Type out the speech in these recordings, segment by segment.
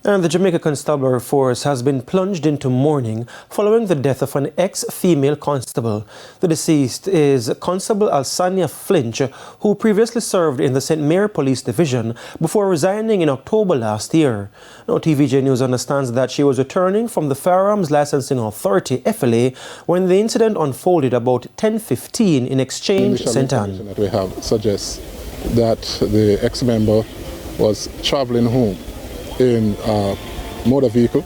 And the Jamaica Constabulary Force has been plunged into mourning following the death of an ex-female constable. The deceased is Constable Alsania Flinch, who previously served in the St. Mary Police Division before resigning in October last year. Now, TVJ News understands that she was returning from the Firearms Licensing Authority, FLA, when the incident unfolded about 10:15 in Exchange, St. Ann. That we have suggests that the ex-member was traveling home in a motor vehicle,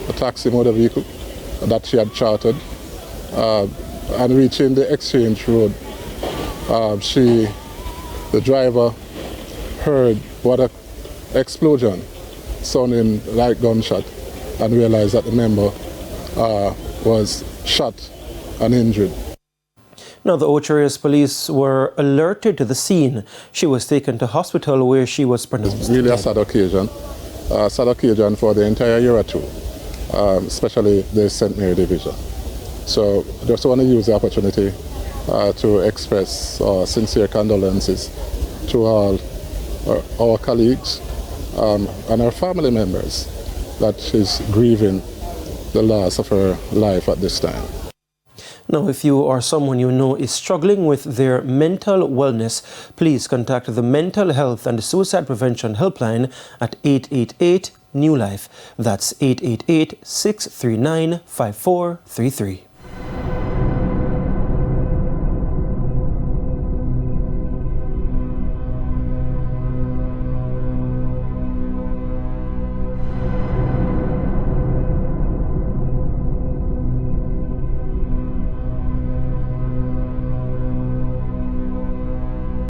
a taxi motor vehicle that she had chartered, and reaching the Exchange Road, the driver heard what an explosion sounding like gunshot and realized that the member was shot and injured. Now, the Ocherius police were alerted to the scene. She was taken to hospital where she was pronounced It's really dead. a sad occasion for the entire year or two, especially the St. Mary Division. So I just want to use the opportunity to express sincere condolences to all our colleagues and our family members that is grieving the loss of her life at this time. Now, if you or someone you know is struggling with their mental wellness, please contact the Mental Health and Suicide Prevention Helpline at 888-NEW-LIFE. That's 888-639-5433.